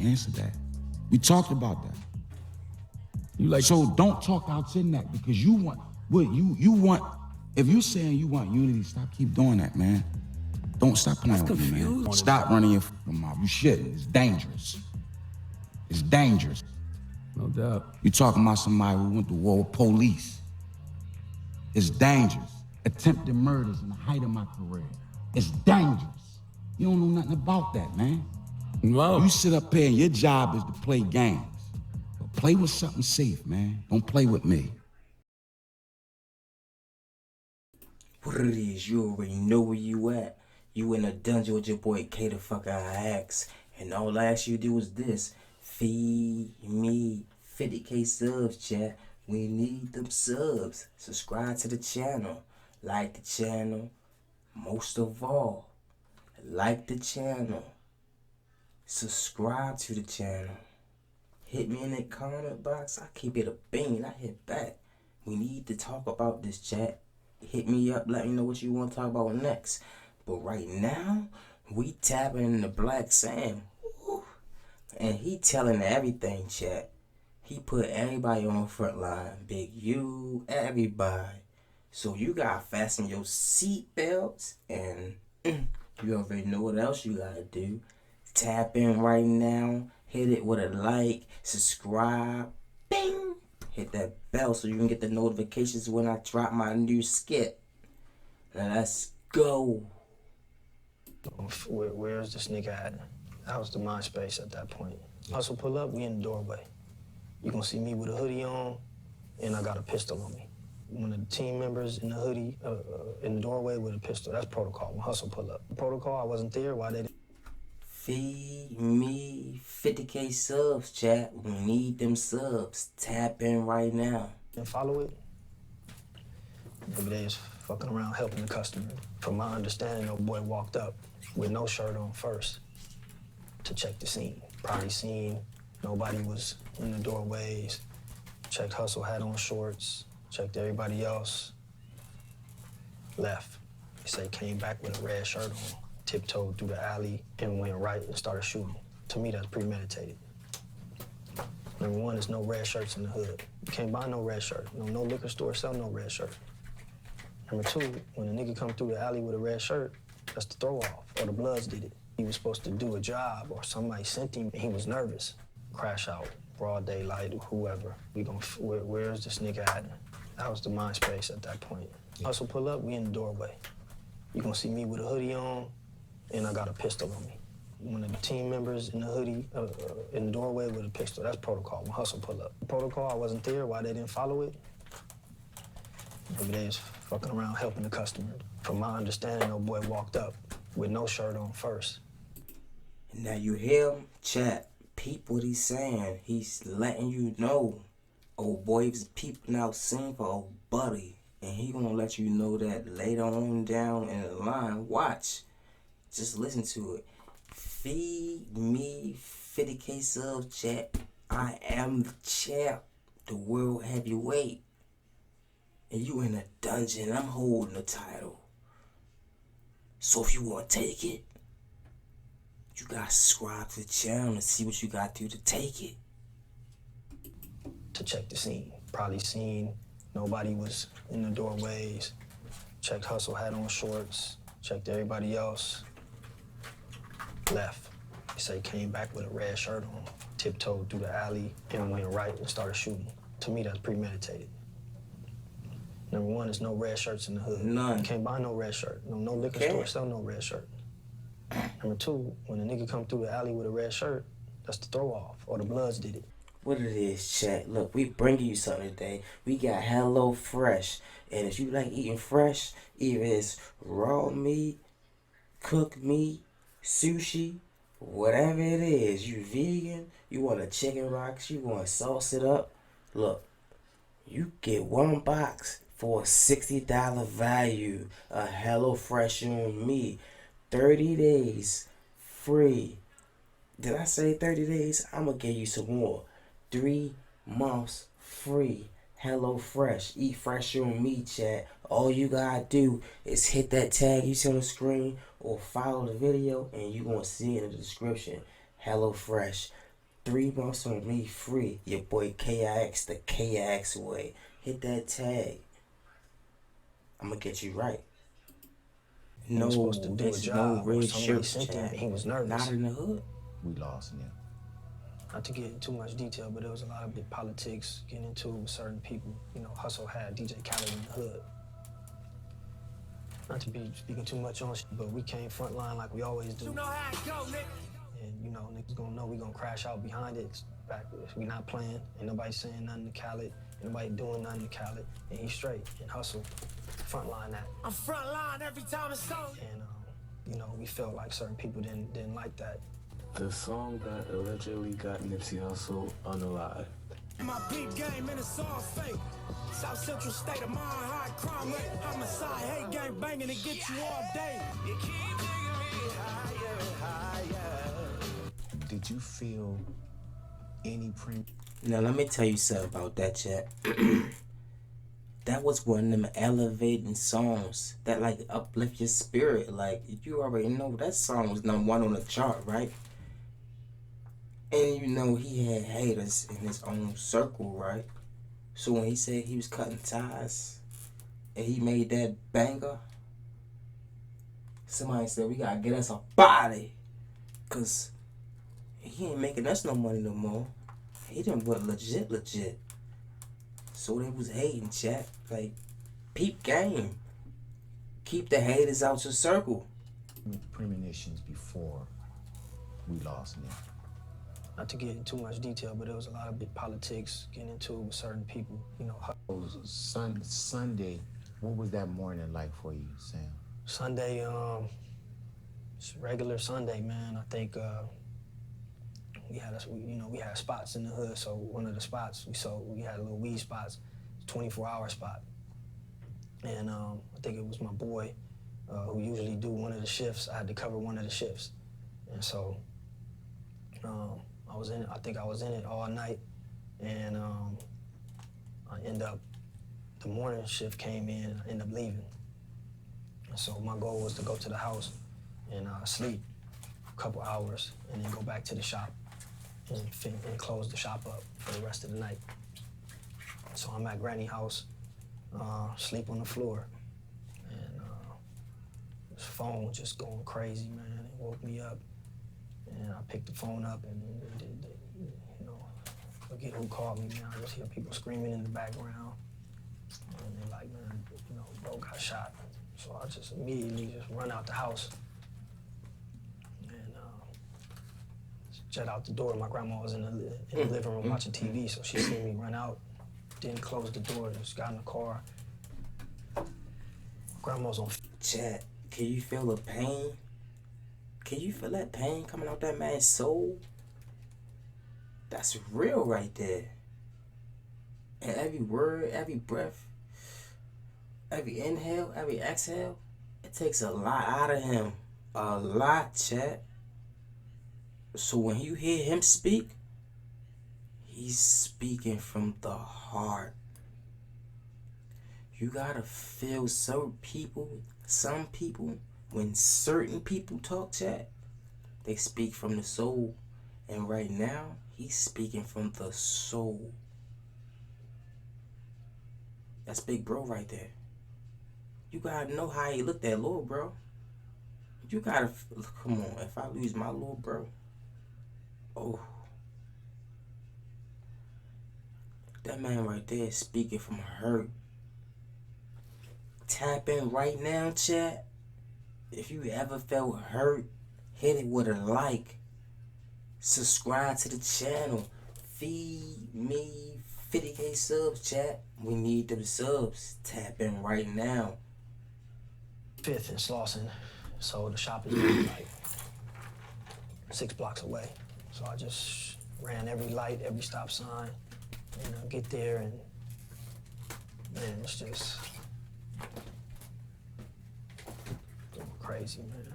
answer that. We talked about that. So don't talk out your neck because you want what you want. If you're saying you want unity, keep doing that, man. Don't stop playing with me, man. Stop running your mouth. You shouldn't. It's dangerous. It's dangerous. No doubt. You talking about somebody who went to war with police. It's dangerous. Attempted murders in the height of my career. It's dangerous. You don't know nothing about that, man. No. You sit up here and your job is to play games. But play with something safe, man. Don't play with me. What it is, you already know where you at. You in a dungeon with your boy K the fuck out Axe. And all I ask you to do is this. Feed me 50K subs, chat. We need them subs. Subscribe to the channel. Like the channel. Most of all, like the channel. Subscribe to the channel. Hit me in the comment box. I keep it a bean. I hit back. We need to talk about this, chat. Hit me up. Let me know what you want to talk about next. But right now, we tapping in the Black Sam. Woo. And he telling everything, chat. He put everybody on the front line. Big U, everybody. So you gotta fasten your seatbelts. And you already know what else you gotta do. Tap in right now. Hit it with a like. Subscribe. Bing. Hit that bell so you can get the notifications when I drop my new skit. Now let's go. Where's this nigga at? That was the MySpace at that point. Hustle pull up, we in the doorway. You gonna see me with a hoodie on, and I got a pistol on me. One of the team members in the hoodie, in the doorway with a pistol. That's protocol, when Hustle pull up. Protocol, I wasn't there, why they didn't? Feed me 50K subs, chat. We need them subs. Tap in right now. And follow it. Maybe they just fucking around helping the customer. From my understanding, old boy walked up with no shirt on first to check the scene. Probably seen nobody was in the doorways. Checked Hustle had on shorts. Checked everybody else. Left. They say came back with a red shirt on. Tiptoed through the alley and went right and started shooting. To me, that's premeditated. Number one, there's no red shirts in the hood. You can't buy no red shirt. No liquor store sell no red shirt. Number two, when a nigga come through the alley with a red shirt, that's the throw off, or the Bloods did it. He was supposed to do a job, or somebody sent him, and he was nervous. Crash out, broad daylight, whoever. Where's this nigga at? That was the MySpace at that point. Hustle pull up, we in the doorway. You gonna see me with a hoodie on, and I got a pistol on me. One of the team members in the hoodie, in the doorway with a pistol. That's protocol, when Hustle pull up. Protocol, I wasn't there, why they didn't follow it? Maybe they just fucking around helping the customer. From my understanding, old boy walked up with no shirt on first. Now you hear him? Chat. Peep what he's saying. He's letting you know. Old boy is peeping out scene for old buddy. And he gonna let you know that later on down in the line. Watch. Just listen to it. Feed me 50K subs, chat. I am the champ. The world heavyweight. And you in a dungeon. I'm holding the title. So if you want to take it, you gotta subscribe to the channel and see what you gotta do to take it. To check the scene. Probably seen nobody was in the doorways. Checked Hustle had on shorts. Checked everybody else. Left. They say came back with a red shirt on. Tiptoed through the alley and went right and started shooting. To me, that's premeditated. Number one, there's no red shirts in the hood. None. You can't buy no red shirt. No liquor store sell no red shirt. Number two, when a nigga come through the alley with a red shirt, that's the throw off, or the Bloods did it. What it is, chat. Look, we bringing you something today. We got Hello Fresh. And if you like eating fresh, either it's raw meat, cooked meat, sushi, whatever it is, you vegan, you want a chicken rocks, you want to sauce it up, look, you get one box for a $60 value of HelloFresh on me. 30 days free. Did I say 30 days? I'm going to give you some more. 3 months free. HelloFresh. Eat fresh on me, chat. All you gotta do is hit that tag you see on the screen or follow the video and you're going to see it in the description. HelloFresh. 3 months on me free. Your boy KIX, the KIX way. Hit that tag. I'm gonna get you right. He was No, supposed to do a it's no job or red somebody shirts, sent him Chad. and he was nervous. Not in the hood. We lost him. Not to get into too much detail, but there was a lot of big politics getting into with certain people. You know, Hustle had DJ Khaled in the hood. Not to be speaking too much on shit, but we came front line like we always do. You know how it go, nigga. And you know, niggas gonna know we gonna crash out behind it. We not playing, ain't nobody saying nothing to Khaled, ain't nobody doing nothing to Khaled, and he's straight. And Hustle, front line that. I'm front line every time it's on. And you know, we felt like certain people didn't like that. The song that allegedly got Nipsey Hussle unalive. My beat game and it's all fake. South Central state of mind, high crime rate. Homicide, hate gang banging to get you all day. You keep taking me higher and higher. Did you feel any Now let me tell you something about that, chat. That was one of them elevating songs that like uplift your spirit. Like you already know that song was #1 on the chart, right? And you know he had haters in his own circle, right? So when he said he was cutting ties and he made that banger, somebody said we gotta get us a body, cause he ain't making us no money no more. He done went legit. So they was hating, chat. Like, peep game. Keep the haters out your circle. premonitions before we lost him? Not to get into too much detail, but there was a lot of big politics getting into with certain people. You know, Sunday, what was that morning like for you, Sam? Sunday, it's a regular Sunday, man. I think we had spots in the hood. So one of the spots we had little weed spots, 24-hour spot, and I think it was my boy who usually do one of the shifts. I had to cover one of the shifts, and so I was in it. I think I was in it all night, and I end up the morning shift came in. I ended up leaving, and so my goal was to go to the house and sleep a couple hours, and then go back to the shop and close the shop up for the rest of the night. So I'm at Granny house, sleep on the floor, and this phone was just going crazy, man. It woke me up, and I picked the phone up, and you know, forget who called me, man. I just hear people screaming in the background, and they're like, man, you know, bro got shot. So I just immediately just run out the house. Jet out the door. My grandma was in the living room watching TV, so she seen me run out, didn't close the door, just got in the car. Grandma's on. Chat, can you feel the pain? Can you feel that pain coming out that man's soul? That's real right there. And every word, every breath, every inhale, every exhale, it takes a lot out of him. A lot, chat. So when you hear him speak, he's speaking from the heart. You gotta feel some people, when certain people talk, chat, they speak from the soul. And right now, he's speaking from the soul. That's big bro right there. You gotta know how he looked at little bro. You gotta, come on, if I lose my little bro, oh, that man right there is speaking from hurt. Tap in right now, chat. If you ever felt hurt, hit it with a like. Subscribe to the channel. Feed me 50K subs, chat. We need them subs. Tap in right now. 5th and Slauson, so the shop is like 6 blocks away. So I just ran every light, every stop sign, and get there, and man, it's just going crazy, man.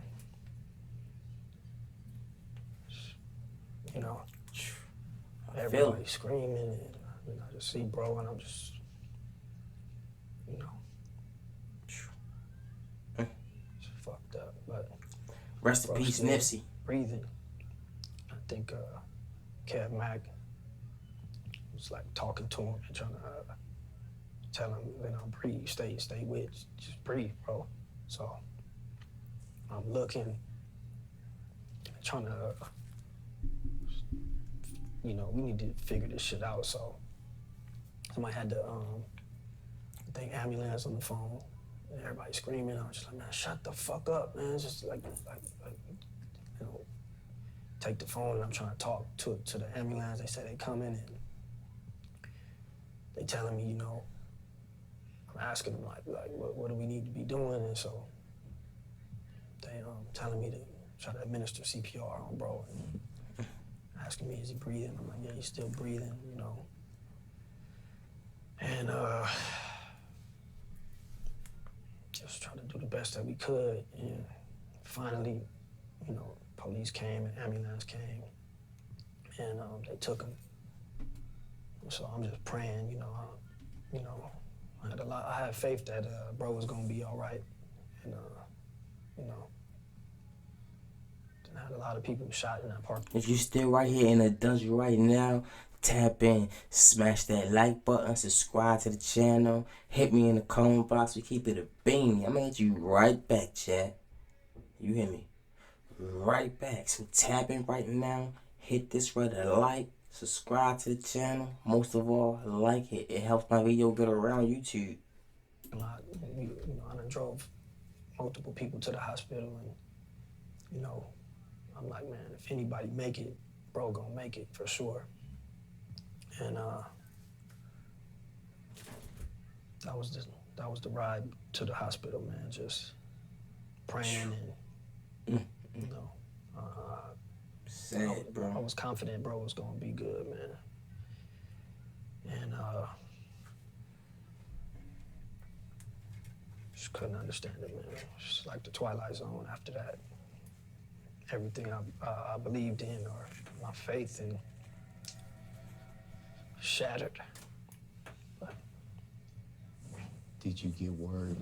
You know, everybody screaming, and I just see bro, and I'm just, you know, it's fucked up, but Rest in peace, Nipsey. Breathing. I think Kev Mack was like talking to him and trying to tell him, you know, breathe, stay with, just breathe, bro. So I'm looking, trying to, you know, we need to figure this shit out. So somebody had the, I think, ambulance on the phone, and everybody screaming. I was just like, man, shut the fuck up, man. It's just like, you know, take the phone, and I'm trying to talk to the ambulance. They say they coming, and they telling me, you know, I'm asking them like what do we need to be doing, and so they telling me to try to administer CPR on bro, and asking me is he breathing. I'm like, yeah, he's still breathing, you know. And just trying to do the best that we could, and finally, you know, police came and ambulance came, and they took him. So I'm just praying, you know, I had faith that bro was gonna be all right, and you know, I had a lot of people shot in that park. If you still right here in the dungeon right now, tap in, smash that like button, subscribe to the channel, hit me in the comment box. We keep it a bean. I'm gonna hit you right back, chat. You hear me? Right back. So tap in right now, hit this red like, subscribe to the channel. Most of all, like it. It helps my video get around YouTube. You know, I done drove multiple people to the hospital, and you know, I'm like, man, if anybody make it, bro gonna make it for sure. And that was the ride to the hospital, man. Just praying and you know, sad, bro. I was confident bro was gonna be good, man. And just couldn't understand it, man. Just like the Twilight Zone after that. Everything I believed in, or my faith in, shattered. But Did you get word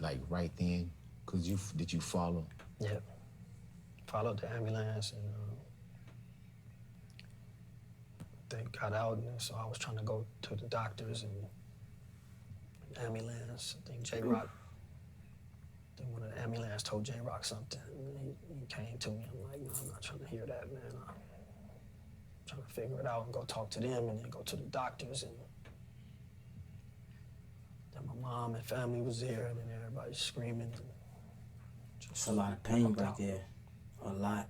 like right then? Did you follow? yeah, followed the ambulance, and they got out, and so I was trying to go to the doctors and ambulance. I think J-Rock, one of the ambulance told J-Rock something, and he came to me. I'm like, no, I'm not trying to hear that, man. I'm trying to figure it out and go talk to them, and then go to the doctors, and then my mom and family was there, and then everybody screaming. It's a lot of pain right there. A lot.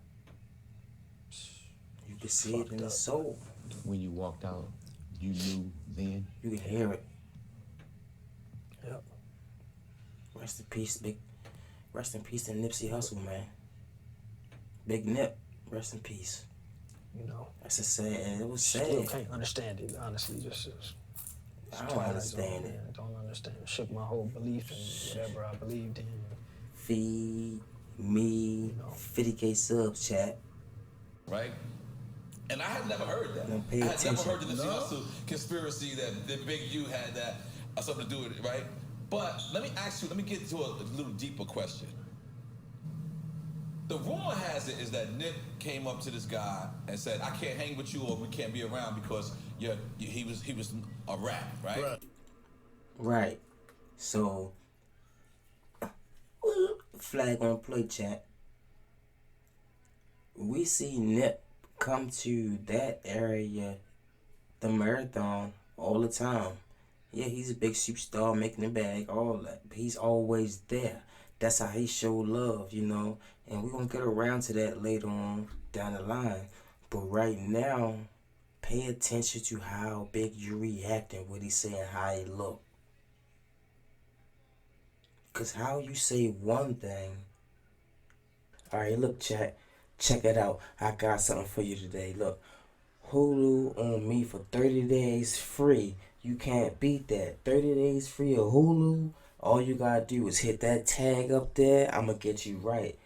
You can see it in the soul. When you walked out, you knew then? You can hear it. Yep. Rest in peace, rest in peace to Nipsey Hussle, man. Big Nip, rest in peace. You know. That's a sad, it was sad. Still can't understand it, honestly. Just I don't understand it. I don't understand. It shook my whole belief in whatever I believed in. Feed me, 50K subs, chat. Right? And I had never heard that. Don't pay I had never attention. heard the Nipsey Hussle conspiracy that Big U had that something to do with it, right? But let me get to a little deeper question. The rumor has it is that Nip came up to this guy and said, I can't hang with you, or we can't be around because he was a rat, right? Right. So, flag on play, chat. We see Nip come to that area, the marathon, all the time. Yeah, he's a big superstar, making the bag, all that. But he's always there. That's how he showed love, you know. And we're going to get around to that later on down the line. But right now, pay attention to how Big U reacting, what he's saying, how he look. Because how you say one thing. Alright, look, chat. Check it out. I got something for you today. Look. Hulu on me for 30 days free. You can't beat that. 30 days free of Hulu. All you gotta do is hit that tag up there. I'ma get you right.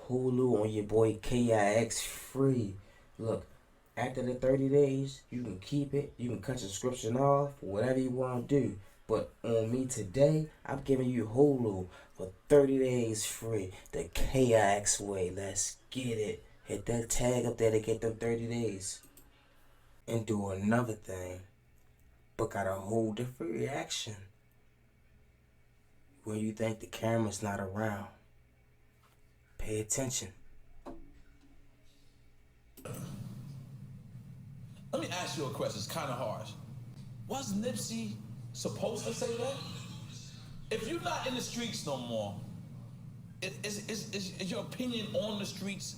Hulu on your boy KIX free. Look, after the 30 days, you can keep it. You can cut your subscription off. Whatever you want to do. But on me today, I'm giving you Hulu for 30 days free. The KIX way. Let's get it. hit that tag up there to get them 30 days, and do another thing, but got a whole different reaction when you think the camera's not around. Pay attention. Let me ask you a question. It's kind of harsh. Was Nipsey supposed to say that? If you're not in the streets no more, is your opinion on the streets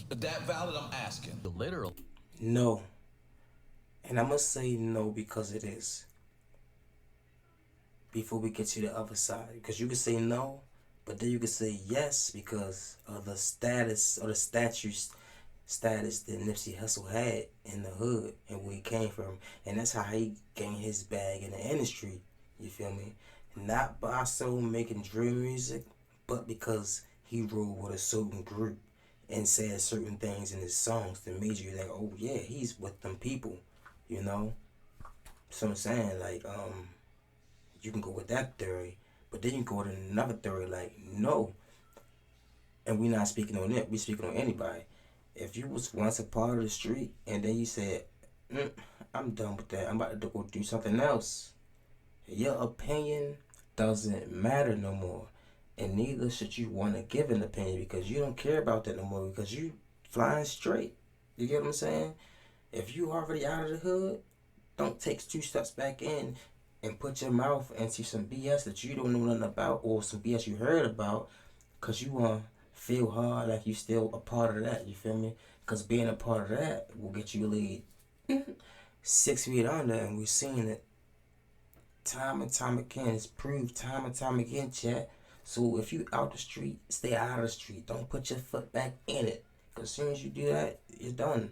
that valid? I'm asking. Literal. No. And I'm going to say no because it is. Before we get to the other side. Because you can say no, but then you can say yes because of the status or the status that Nipsey Hussle had in the hood and where he came from. And that's how he gained his bag in the industry. You feel me? Not by so making drill music, but because he ruled with a certain group and said certain things in his songs that made you think, oh yeah, he's with them people, you know? So I'm saying, like, you can go with that theory, but then you go with another theory, like, no. And we're not speaking on it, we're speaking on anybody. If you was once a part of the street and then you said, I'm done with that, I'm about to go do something else, your opinion doesn't matter no more. And neither should you want to give an opinion because you don't care about that no more because you flying straight. You get what I'm saying? If you already out of the hood, don't take 2 steps back in and put your mouth into some BS that you don't know nothing about or some BS you heard about because you want to feel hard like you still a part of that. You feel me? Because being a part of that will get you laid 6 feet under, and we've seen it time and time again. It's proved time and time again, chat. So if you out the street, stay out of the street. Don't put your foot back in it. Because as soon as you do that, you're done.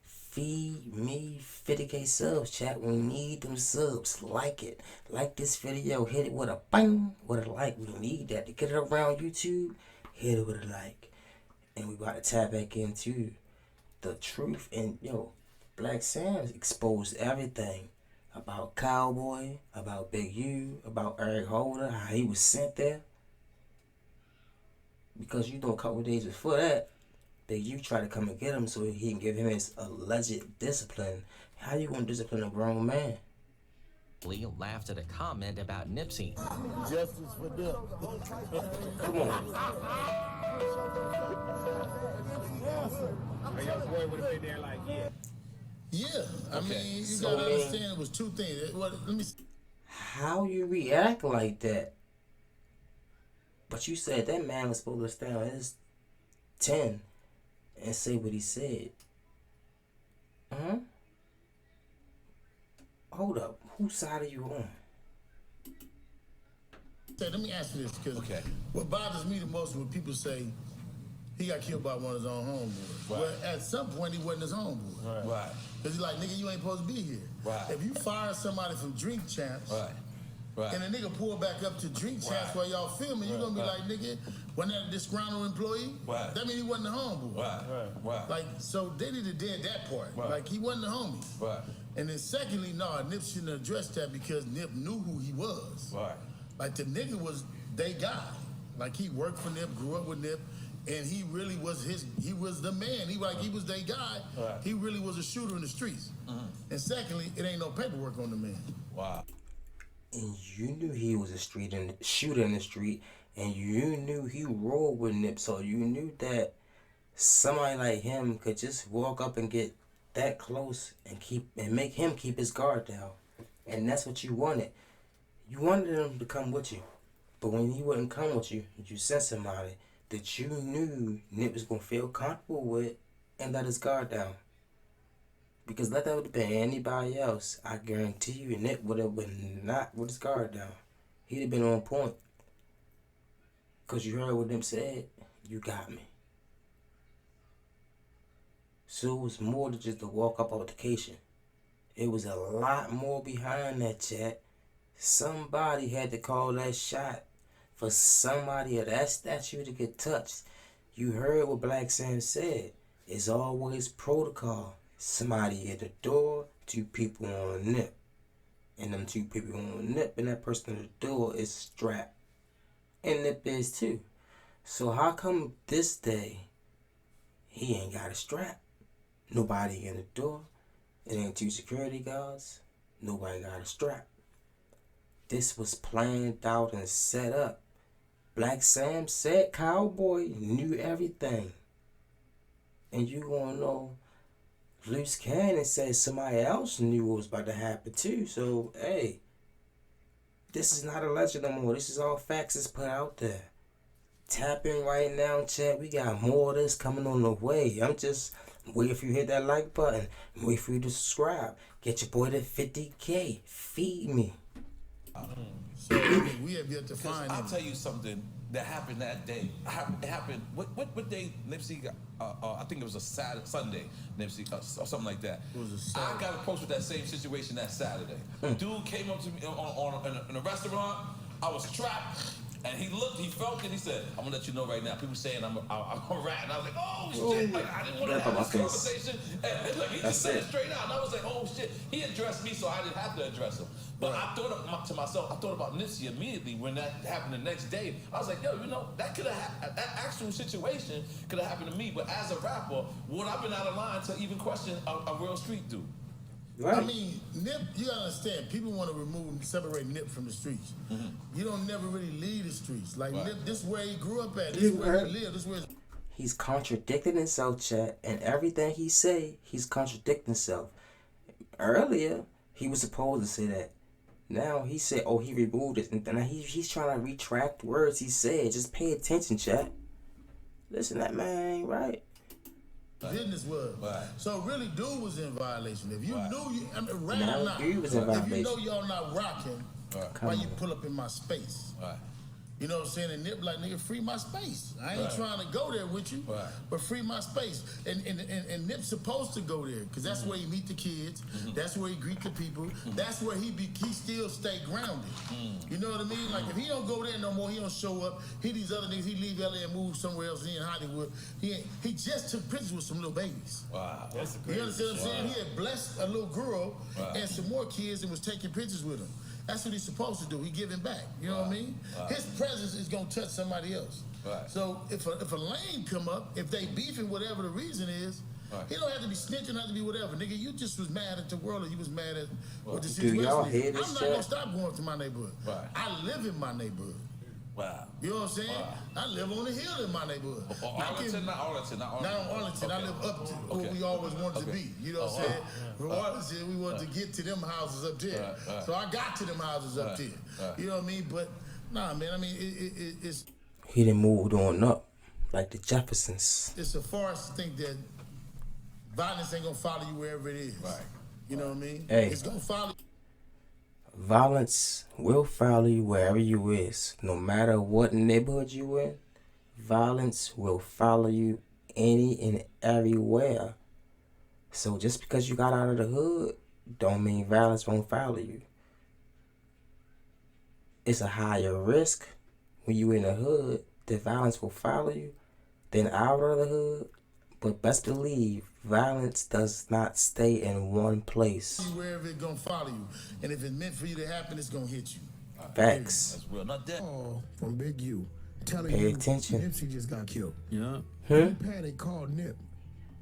Feed me 50K subs, chat. We need them subs. Like it. Like this video. Hit it with a bang. With a like. We need that. To get it around YouTube, hit it with a like. And we about to tap back into the truth. And, Black Sam's exposed everything. About Cowboy, about Big U, about Eric Holder, how he was sent there. Because a couple days before that, Big U tried to come and get him so he can give him his alleged discipline. How you gonna discipline a grown man? Lee laughed at a comment about Nipsey. Justice for them. Come on. Yeah, I Okay. mean, you So, gotta understand it was 2 things. Let me. How you react like that? But you said that man was supposed to stay on his 10 and say what he said. Hold up. Whose side are you on? Let me ask you this, because Okay. what bothers me the most is when people say he got killed by one of his own homeboys. Right. Well, at some point, he wasn't his homeboy. Right. Because he's like, nigga, you ain't supposed to be here. Right. If you fire somebody from Drink Champs, Right. and a nigga pull back up to Drink Champs Right. while y'all filming, you're going to be like, nigga, wasn't that a disgruntled employee? Right. That means he wasn't the homeboy. Right. Like, so they need to dead that part. Right. Like, he wasn't the homie. Right. And then secondly, Nip shouldn't have addressed that because Nip knew who he was. Right. Like, the nigga was they guy. Like, he worked for Nip, grew up with Nip, and he really was he was the man. He was their guy. Right. He really was a shooter in the streets. And secondly, it ain't no paperwork on the man. Wow. And you knew he was a shooter in the street, and you knew he rolled with Nip, so you knew that somebody like him could just walk up and get that close and make him keep his guard down. And that's what you wanted. You wanted him to come with you. But when he wouldn't come with you, you sent somebody that you knew Nip was gonna feel comfortable with and let his guard down. Because let that would have been anybody else, I guarantee you Nip would have been not with his guard down. He'd have been on point. Because you heard what Nip said, you got me. So it was more than just a walk-up altercation. It was a lot more behind that, chat. Somebody had to call that shot for somebody of that stature to get touched. You heard what Black Sam said. It's always protocol. Somebody at the door, 2 people on Nip. And them 2 people on Nip and that person at the door is strapped. And Nip is too. So how come this day He ain't got a strap. Nobody in the door. It ain't 2 security guards. Nobody got a strap. This was planned out and set up. Black Sam said Cowboy knew everything. And you gonna know Loose Cannon said somebody else knew what was about to happen too. So, hey, this is not a legend no more. This is all facts that's put out there. Tap in right now, chat. We got more of this coming on the way. I'm just waiting for you to hit that like button. Wait for you to subscribe. Get your boy to 50K. Feed me. So we have yet to find I'll him. tell you something that happened that day. It happened. What day Nipsey got? I think it was a Sunday. Nipsey or something like that. It was a Saturday. I got approached with that same situation that Saturday. Dude came up to me in a restaurant. I was trapped. And he looked, he felt it, he said, I'm gonna let you know right now. People saying I'm a rat. And I was like, oh shit. Like, I didn't want to have this conversation. And like, he just said it straight out. And I was like, oh shit. He addressed me, so I didn't have to address him. But I thought to myself, I thought about Nipsey immediately when that happened the next day. I was like, yo, you know, that could have that actual situation could have happened to me. But as a rapper, would I been out of line to even question a real street dude? Right. I mean, Nip, you gotta understand, people want to separate Nip from the streets. You don't never really leave the streets. Like, Nip, this is where he grew up at, this is where he lived, this is where He's contradicting himself, chat, and everything he say, he's contradicting himself. Earlier, he was supposed to say that. Now he said, oh, he removed it, and now he's trying to retract words he said. Just pay attention, chat. Listen, that man ain't right. business was. Right. So really, dude was in violation. If you knew, I mean, right No, or not, dude was in if you violation. know y'all not rocking, why you pull up in my space? Right. You know what I'm saying? And Nip like, nigga, free my space. I ain't trying to go there with you, but free my space. And Nip's supposed to go there because that's where he meet the kids. That's where he greet the people. That's where he still stay grounded. You know what I mean? Like if he don't go there no more, he don't show up. He these other niggas, he leave LA and move somewhere else. He in Hollywood. He just took pictures with some little babies. Wow. That's you understand what I'm saying? He had blessed a little girl and some more kids and was taking pictures with them. That's what he's supposed to do. He giving back. You know what I mean? His presence is gonna touch somebody else. So if a lane come up, if they beefing whatever the reason is, he don't have to be snitching, have to be whatever. Nigga, you just was mad at the world or you was mad at what the situation y'all is. hear I'm this not shit? gonna stop going to my neighborhood. I live in my neighborhood. Wow. You know what I'm saying? I live on the hill in my neighborhood. Arlington, not Arlington. Not on Arlington. I live up to where we always wanted to be. You know what I'm saying? From Arlington, we wanted to get to them houses up there. So I got to them houses up there. You know what I mean? But nah, man. I mean, it's He done moved on up like the Jeffersons. it's a farce to think that violence ain't gonna follow you wherever it is. You know what I mean? Hey. It's gonna follow. Violence will follow you wherever you is. No matter what neighborhood you in, violence will follow you any and everywhere. So just because you got out of the hood, don't mean violence won't follow you. It's a higher risk when you in the hood that violence will follow you than out of the hood. But best believe, violence does not stay in one place. Wherever it's gonna follow you, and if it's meant for you to happen, it's gonna hit you. Facts. That's real. Not that. Call from Big U telling Pay you attention. Nipsey just got killed. Yeah. Panic called Nip.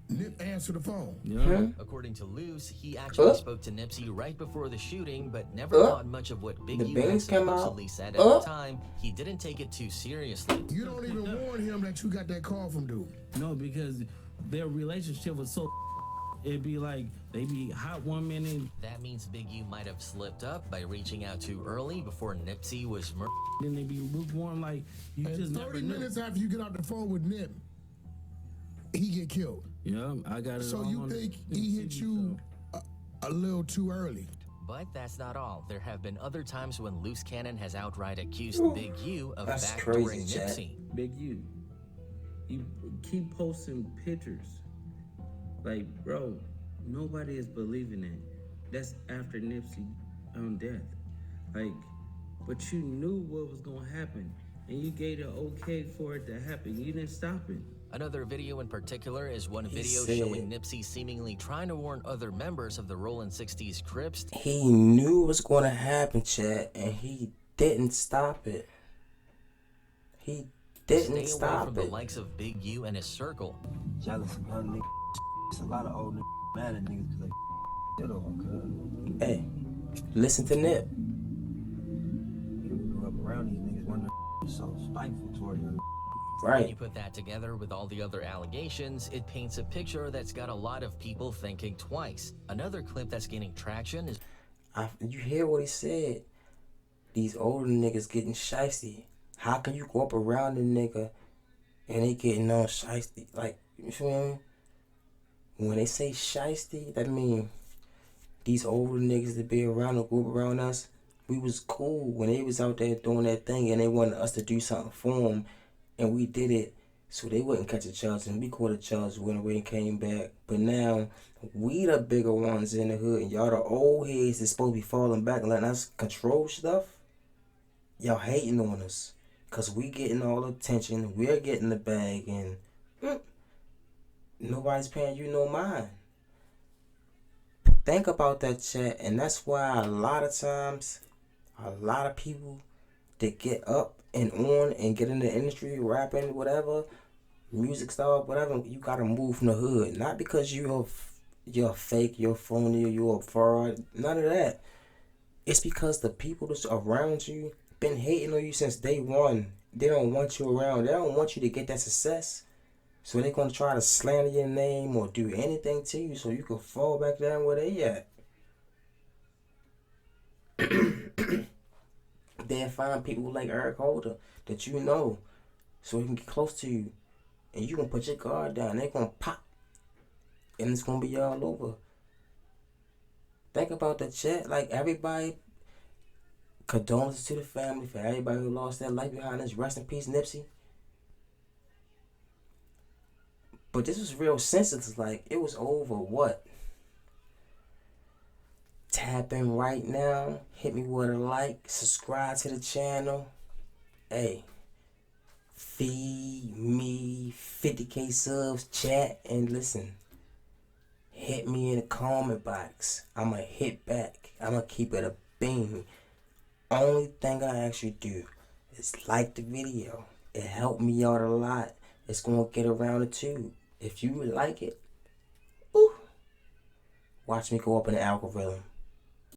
Nip answered the phone. Yeah. According to Luce, he actually spoke to Nipsey right before the shooting, but never thought much of what Big The U had bangs come out. supposedly said at the time. He didn't take it too seriously. You don't even warn him that you got that call from dude. No, because their relationship was so. It'd be like they be hot one minute, That means Big U might have slipped up by reaching out too early before Nipsey was murdered. then they be lukewarm. Like you And just 30 never knew. minutes after you get off the phone with Nip, he get killed. Yeah, I got it. So all you on think the he hit TV you show. a little too early? But that's not all. There have been other times when Loose Cannon has outright accused Big U of That's backdooring crazy, Jack. Nipsey. Big U, you keep posting pictures. Like, bro, nobody is believing it. That's after Nipsey death. Like, but you knew what was gonna happen, and you gave the okay for it to happen. You didn't stop it. Another video in particular is one He video said- showing Nipsey seemingly trying to warn other members of the Rollin' 60s Crips. He knew it was going to happen, Chad, and he didn't stop it. He didn't Stay away stop from the it. likes of Big U and his circle. Jealous of young niggas. It's a lot of old niggas mad at niggas because they shit on, cuz. Hey, listen to Nip. You grew up around these niggas when they're so spiteful toward you. When you put that together with all the other allegations, it paints a picture that's got a lot of people thinking twice. Another clip that's gaining traction is... You hear what he said? These older niggas getting shiesty. How can you go up around a nigga and they getting on shiesty? Like, you feel me? When they say shiesty, that mean these older niggas that be around the group around us, we was cool when they was out there doing that thing and they wanted us to do something for them, and we did it so they wouldn't catch a charge, and we caught a charge, went away and came back. But now we the bigger ones in the hood, and y'all the old heads that's supposed to be falling back and letting us control stuff. Y'all hating on us because we getting all the attention, we're getting the bag, and nobody's paying you no mind. Think about that, chat, and that's why a lot of times, a lot of people that get up and on and get in the industry, rapping, whatever, music star, whatever, you gotta move from the hood. Not because you're fake, you're phony, or you're a fraud, none of that. It's because the people that's around you been hating on you since day one. They don't want you around. They don't want you to get that success. So they're going to try to slander your name or do anything to you so you can fall back down where they at. They'll find people like Eric Holder that you know so he can get close to you. And you can put your guard down. They're going to pop. And it's going to be all over. Think about the chat. Like, everybody, condolences to the family for everybody who lost their life behind this. Rest in peace, Nipsey. But this was real sensitive. Like, it was over what? Tap in right now. Hit me with a like. Subscribe to the channel. Hey, feed me 50K subs, chat, and listen. Hit me in the comment box. I'ma hit back. I'ma keep it a beam. Only thing I ask you to do is like the video. It helped me out a lot. It's gonna get around the tube. If you like it, watch me go up in the algorithm.